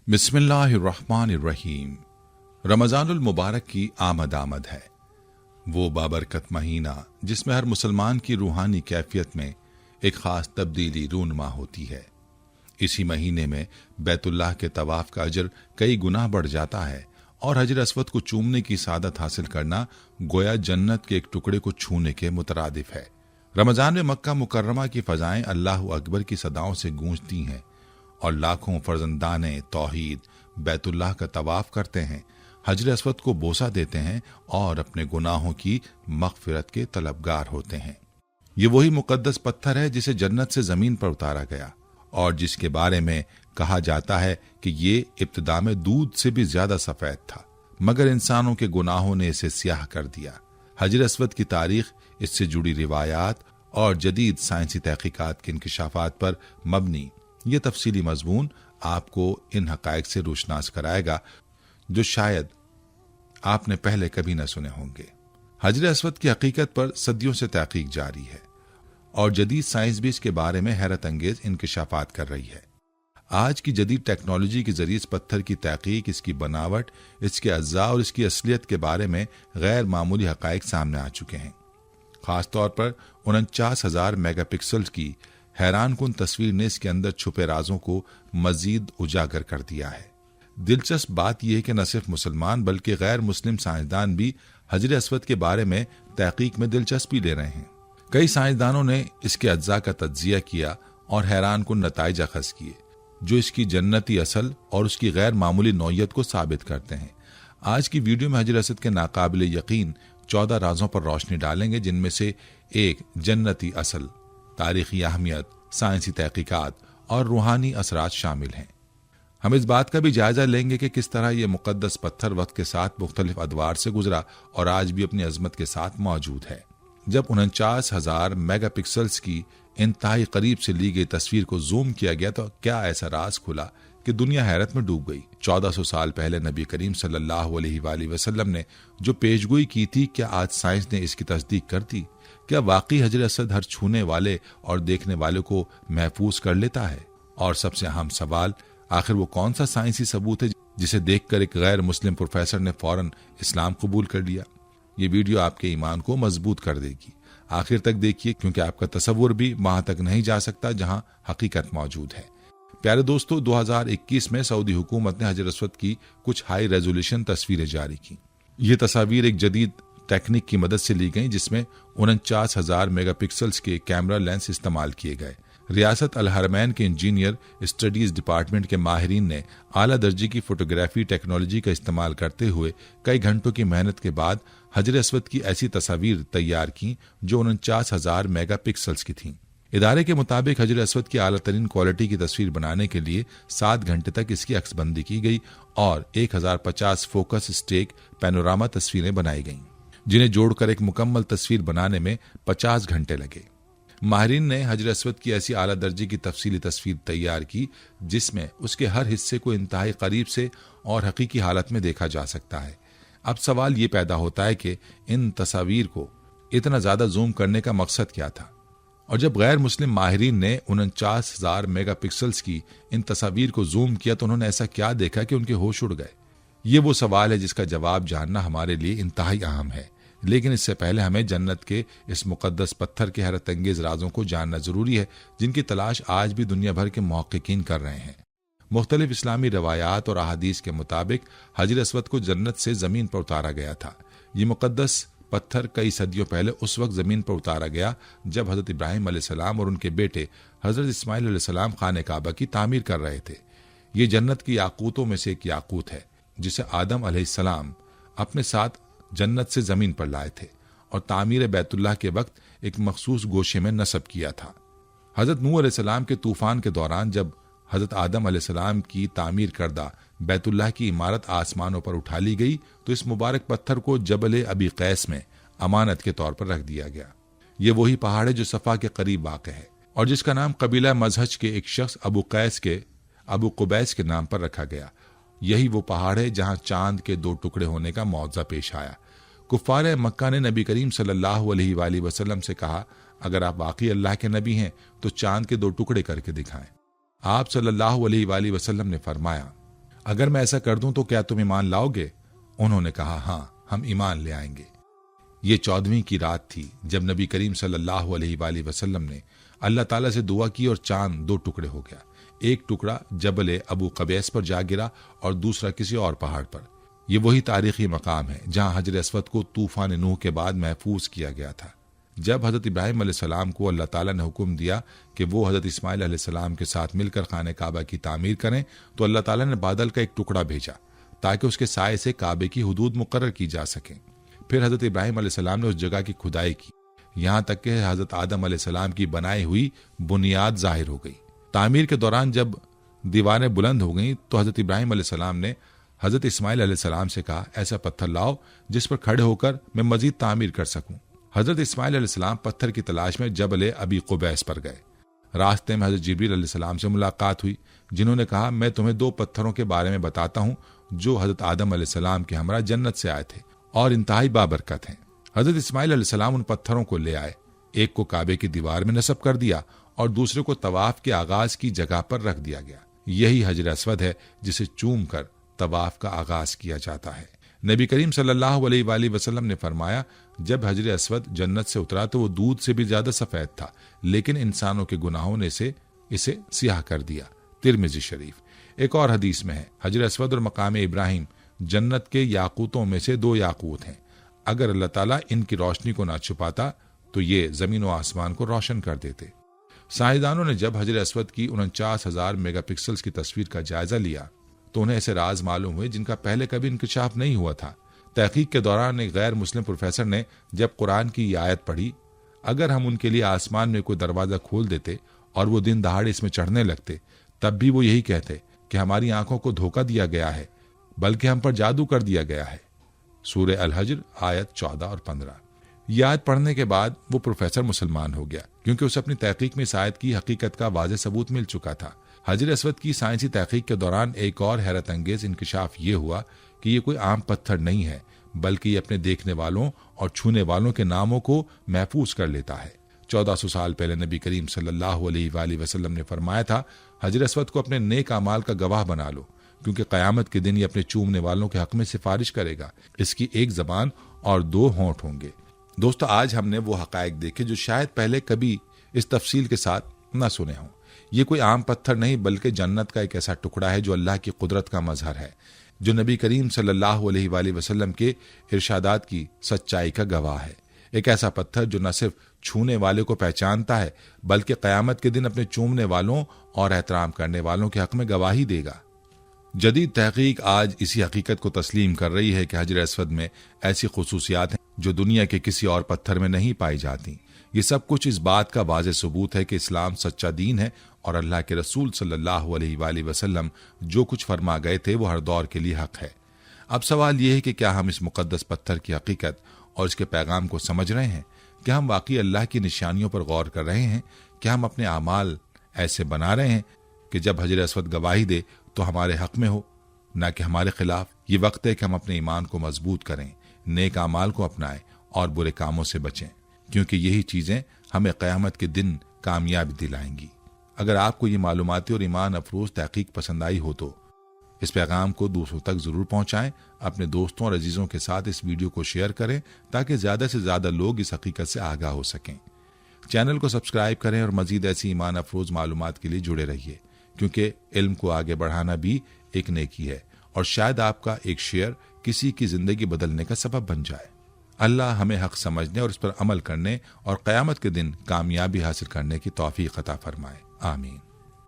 बिस्मिल्लाहिर्रहमानिर्रहीम। रमज़ानुल मुबारक की आमद है। वो बाबरकत महीना जिसमें हर मुसलमान की रूहानी कैफियत में एक ख़ास तब्दीली रूनमा होती है। इसी महीने में बैतुल्लाह के तवाफ़ का अजर कई गुना बढ़ जाता है और हजर अस्वद को चूमने की सादत हासिल करना गोया जन्नत के एक टुकड़े को छूने के मुतरादिफ है। रमज़ान में मक्का मुकर्रमा की फ़ज़ाएं अल्लाहु अकबर की सदाओं से गूंजती हैं और लाखों फर्जंदाने तौहीद बैतुल्लाह का तवाफ करते हैं, हजर अस्वद को बोसा देते हैं और अपने गुनाहों की मग़फ़िरत के तलबगार होते हैं। ये वही मुक़द्दस पत्थर है जिसे जन्नत से ज़मीन पर उतारा गया और जिसके बारे में कहा जाता है कि ये इब्तिदा में दूध से भी ज्यादा सफ़ेद था, मगर इंसानों के गुनाहों ने इसे स्याह कर दिया। हजर अस्वद की तारीख, इससे जुड़ी रिवायात और जदीद साइंसी तहक़ीक़ात के इंकिशाफात पर मबनी ये तफसीली मज़मून आपको इन हक़ाइक़ से रोशनास कराएगा जो शायद आपने पहले कभी न सुने होंगे। हजर अस्वद की हकीकत पर सदियों से तहक़ीक़ जारी है और जदीद साइंस भी इसके बारे में हैरत अंगेज इंकिशाफात कर रही है। आज की जदीद टेक्नोलॉजी के जरिए इस पत्थर की तहक़ीक़, इसकी बनावट, इसके अज्जा और इसकी असलियत के बारे में गैर मामूली हक़ाइक़ सामने आ चुके हैं। खास तौर पर 49,000 मेगापिक्सल की हैरान कुन तस्वीर ने इसके अंदर छुपे राजों को मजीद उजागर कर दिया है। दिलचस्प बात यह है कि न सिर्फ मुसलमान बल्कि गैर मुस्लिम साइंसदान भी हजर अस्वद के बारे में तहक़ीक़ में दिलचस्पी ले रहे हैं। कई साइंसदानों ने इसके अज्जा का तज्जिया किया और हैरान कुन नताइज अखज़ किए जो इसकी जन्नती असल और उसकी गैर मामूली नौयत को साबित करते हैं। आज की वीडियो में हजर अस्वद के नाकाबिल यकीन 14 राजों पर रोशनी डालेंगे, जिनमें से एक जन्नती असल, तारीखी अहमियत, साइंसी तहक़ीक़ात और रूहानी असरात शामिल हैं। हम इस बात का भी जायजा लेंगे कि किस तरह यह मुक़द्दस पत्थर वक्त के साथ मुख्तलिफ अदवार से गुजरा और आज भी अपनी अजमत के साथ मौजूद है। जब 49,000 मेगापिक्सल्स की इंतहाई करीब से ली गई तस्वीर को जूम किया गया तो क्या ऐसा राज खुला कि दुनिया हैरत में डूब गई। 1400 साल पहले नबी करीम सल्लल्लाहु अलैहि वसल्लम ने जो पेशगोई की थी, क्या आज साइंस ने इसकी तस्दीक कर दी? क्या वाकई हजर अस्वद हर छूने वाले और देखने वाले को महफूज कर लेता है? और सबसे अहम सवाल, आखिर वो कौन सा साइंसी सबूत है जिसे देखकर एक गैर मुस्लिम प्रोफेसर ने फौरन इस्लाम कबूल कर लिया? ये वीडियो आपके ईमान को मजबूत कर देगी। आखिर तक देखिए, क्योंकि आपका तसव्वुर भी वहां तक नहीं जा सकता जहां हकीकत मौजूद है। प्यारे दोस्तों, 2021 में सऊदी हुकूमत ने हजर अस्वद की कुछ हाई रेजोल्यूशन तस्वीरें जारी की। ये तस्वीर एक जदीद टेक्निक की मदद से ली गई जिसमें 49,000 मेगापिक्सल्स के कैमरा लेंस इस्तेमाल किए गए। रियासत अल हरमैन के इंजीनियर स्टडीज डिपार्टमेंट के माहिरीन ने आला दर्जे की फोटोग्राफी टेक्नोलॉजी का इस्तेमाल करते हुए कई घंटों की मेहनत के बाद हजर अस्वद की ऐसी तस्वीर तैयार की जो 49,000 मेगापिक्सल्स की थीं। इदारे के मुताबिक हजर अस्वद की आला तरीन क्वालिटी की तस्वीर बनाने के लिए 7 घंटे तक इसकी अक्सबंदी की गई और 1050 फोकस स्टेक पैनोरामा तस्वीरें बनाई गईं, जिन्हें जोड़कर एक मुकम्मल तस्वीर बनाने में 50 घंटे लगे। माहिरीन ने हजर अस्वद की ऐसी आला दर्जे की तफसीली तस्वीर तैयार की जिसमें उसके हर हिस्से को इंतहाई करीब से और हकीकी हालत में देखा जा सकता है। अब सवाल ये पैदा होता है कि इन तस्वीर को इतना ज्यादा जूम करने का मकसद क्या था? और जब गैर मुस्लिम माहिरीन ने 49,000 मेगापिक्सल्स की इन तस्वीर को जूम किया तो उन्होंने ऐसा क्या देखा कि उनके होश उड़ गए? ये वो सवाल है जिसका जवाब जानना हमारे लिए इंतहाई अहम है। लेकिन इससे पहले हमें जन्नत के इस मुक़द्दस पत्थर के हैरत अंगेज राजों को जानना जरूरी है, जिनकी तलाश आज भी दुनिया भर के मुहक्किकीन कर रहे हैं। मुख्तलिफ इस्लामी रवायात और अहादीस के मुताबिक हजर अस्वद को जन्नत से जमीन पर उतारा गया था। ये मुक़द्दस पत्थर कई सदियों पहले उस वक्त जमीन पर उतारा गया जब हजरत इब्राहिम अलैहिस्सलाम और उनके बेटे हजरत इस्माइल अलैहिस्सलाम खाने काबा की तामीर कर रहे थे। ये जन्नत की याकूतों में से एक याकूत है जिसे आदम अलैहिस्सलाम अपने साथ जन्नत से जमीन पर लाए थे और तामीर बैतुल्लाह के वक्त एक मखसूस गोशे में नस्ब किया था। हजरत नूह अलैहिस्सलाम के तूफान के दौरान जब हजरत आदम अलैहिस्सलाम की तामीर करदा बैतुल्लाह की इमारत आसमानों पर उठा ली गई तो इस मुबारक पत्थर को जबल अबी कैस में अमानत के तौर पर रख दिया गया। ये वही पहाड़ है जो सफा के करीब वाक़ है और जिसका नाम कबीला मजहज के एक शख्स अबू कुबैस के नाम पर रखा गया। यही वो पहाड़ है जहां चांद के 2 टुकड़े होने का मौज़ा पेश आया। कुफ़ार मक्का ने नबी करीम सल्लल्लाहु अलैहि वसल्लम से कहा, अगर आप वाकई अल्लाह के नबी हैं तो चांद के 2 टुकड़े करके दिखाएं। आप सल्लल्लाहु अलैहि वसल्लम ने फरमाया, اگر میں ایسا کر دوں تو کیا تم ایمان لاؤ گے؟ انہوں نے کہا ہاں، ہم ایمان لے آئیں گے۔ یہ 14ویں کی رات تھی جب نبی کریم صلی اللہ علیہ وآلہ وسلم نے اللہ تعالیٰ سے دعا کی اور چاند 2 ٹکڑے ہو گیا۔ ایک ٹکڑا جبل ابو قبیس پر جا گرا اور دوسرا کسی اور پہاڑ پر۔ یہ وہی تاریخی مقام ہے جہاں حجر اسود کو طوفان نوح کے بعد محفوظ کیا گیا تھا۔ جب حضرت ابراہیم علیہ السلام کو اللہ تعالیٰ نے حکم دیا کہ وہ حضرت اسماعیل علیہ السلام کے ساتھ مل کر خانہ کعبہ کی تعمیر کریں تو اللہ تعالیٰ نے بادل کا ایک ٹکڑا بھیجا تاکہ اس کے سائے سے کعبے کی حدود مقرر کی جا سکیں۔ پھر حضرت ابراہیم علیہ السلام نے اس جگہ کی کھدائی کی، یہاں تک کہ حضرت آدم علیہ السلام کی بنائی ہوئی بنیاد ظاہر ہو گئی۔ تعمیر کے دوران جب دیواریں بلند ہو گئیں تو حضرت ابراہیم علیہ السلام نے حضرت اسماعیل علیہ السلام سے کہا ایسا پتھر لاؤ جس پر کھڑے ہو کر میں مزید تعمیر کر سکوں۔ حضرت اسماعیل علیہ السلام پتھر کی تلاش میں جبل ابی قبیس پر گئے۔ راستے میں حضرت جبریل علیہ السلام سے ملاقات ہوئی، جنہوں نے کہا میں تمہیں 2 پتھروں کے بارے میں بتاتا ہوں جو حضرت آدم علیہ السلام کے ہمراہ جنت سے آئے تھے اور انتہائی بابرکت ہیں۔ حضرت اسماعیل علیہ السلام ان پتھروں کو لے آئے، ایک کو کعبے کی دیوار میں نصب کر دیا اور دوسرے کو طواف کے آغاز کی جگہ پر رکھ دیا گیا۔ یہی حجر اسود ہے جسے چوم کر طواف کا آغاز کیا جاتا ہے۔ نبی کریم صلی اللہ علیہ وآلہ وسلم نے فرمایا جب حجر اسود جنت سے اترا تو وہ دودھ سے بھی زیادہ سفید تھا، لیکن انسانوں کے گناہوں نے اسے سیاہ کر دیا۔ ترمذی شریف۔ ایک اور حدیث میں ہے حجر اسود اور مقام ابراہیم جنت کے یاقوتوں میں سے 2 یاقوت ہیں، اگر اللہ تعالیٰ ان کی روشنی کو نہ چھپاتا تو یہ زمین و آسمان کو روشن کر دیتے۔ سائنسدانوں نے جب حجر اسود کی 49,000 میگا پکسلز کی تصویر کا جائزہ لیا تو انہیں ایسے راز معلوم ہوئے جن کا پہلے کبھی انکشاف نہیں ہوا تھا۔ تحقیق کے دوران ایک غیر مسلم پروفیسر نے جب قرآن کی یہ آیت پڑھی، اگر ہم ان کے لیے آسمان میں کوئی دروازہ کھول دیتے اور وہ دن دہاڑے اس میں چڑھنے لگتے تب بھی وہ یہی کہتے کہ ہماری آنکھوں کو دھوکہ دیا گیا ہے بلکہ ہم پر جادو کر دیا گیا ہے۔ سورہ الحجر آیت 14 اور 15۔ یہ آیت پڑھنے کے بعد وہ پروفیسر مسلمان ہو گیا کیونکہ اسے اپنی تحقیق میں اس آیت کی حقیقت کا واضح ثبوت مل چکا تھا۔ حجر اسود کی سائنسی تحقیق کے دوران ایک اور حیرت انگیز انکشاف یہ ہوا کہ یہ کوئی عام پتھر نہیں ہے بلکہ یہ اپنے دیکھنے والوں اور چھونے والوں کے ناموں کو محفوظ کر لیتا ہے۔ 1400 سال پہلے نبی کریم صلی اللہ علیہ وآلہ وسلم نے فرمایا تھا حجر اسود کو اپنے نیک اعمال کا گواہ بنا لو کیونکہ قیامت کے دن یہ اپنے چومنے والوں کے حق میں سفارش کرے گا۔ اس کی 1 زبان اور 2 ہونٹ ہوں گے۔ دوستو، آج ہم نے وہ حقائق دیکھے جو شاید پہلے کبھی اس تفصیل کے ساتھ نہ سنے ہوں۔ یہ کوئی عام پتھر نہیں بلکہ جنت کا ایک ایسا ٹکڑا ہے جو اللہ کی قدرت کا مظہر ہے، جو نبی کریم صلی اللہ علیہ وآلہ وسلم کے ارشادات کی سچائی کا گواہ ہے۔ ایک ایسا پتھر جو نہ صرف چھونے والے کو پہچانتا ہے بلکہ قیامت کے دن اپنے چومنے والوں اور احترام کرنے والوں کے حق میں گواہی دے گا۔ جدید تحقیق آج اسی حقیقت کو تسلیم کر رہی ہے کہ حجر اسود میں ایسی خصوصیات ہیں جو دنیا کے کسی اور پتھر میں نہیں پائی جاتی۔ یہ سب کچھ اس بات کا واضح ثبوت ہے کہ اسلام سچا دین ہے اور اللہ کے رسول صلی اللہ علیہ وآلہ وسلم جو کچھ فرما گئے تھے وہ ہر دور کے لیے حق ہے۔ اب سوال یہ ہے کہ کیا ہم اس مقدس پتھر کی حقیقت اور اس کے پیغام کو سمجھ رہے ہیں؟ کیا ہم واقعی اللہ کی نشانیوں پر غور کر رہے ہیں؟ کیا ہم اپنے اعمال ایسے بنا رہے ہیں کہ جب حجر اسود گواہی دے تو ہمارے حق میں ہو، نہ کہ ہمارے خلاف؟ یہ وقت ہے کہ ہم اپنے ایمان کو مضبوط کریں، نیک اعمال کو اپنائیں اور برے کاموں سے بچیں، کیونکہ یہی چیزیں ہمیں قیامت کے دن کامیابی دلائیں گی۔ اگر آپ کو یہ معلوماتی اور ایمان افروز تحقیق پسند آئی ہو تو اس پیغام کو دوسروں تک ضرور پہنچائیں۔ اپنے دوستوں اور عزیزوں کے ساتھ اس ویڈیو کو شیئر کریں تاکہ زیادہ سے زیادہ لوگ اس حقیقت سے آگاہ ہو سکیں۔ چینل کو سبسکرائب کریں اور مزید ایسی ایمان افروز معلومات کے لیے جڑے رہیے، کیونکہ علم کو آگے بڑھانا بھی ایک نیکی ہے اور شاید آپ کا ایک شیئر کسی کی زندگی بدلنے کا سبب بن جائے۔ اللہ ہمیں حق سمجھنے اور اس پر عمل کرنے اور قیامت کے دن کامیابی حاصل کرنے کی توفیق عطا فرمائے۔ آمین۔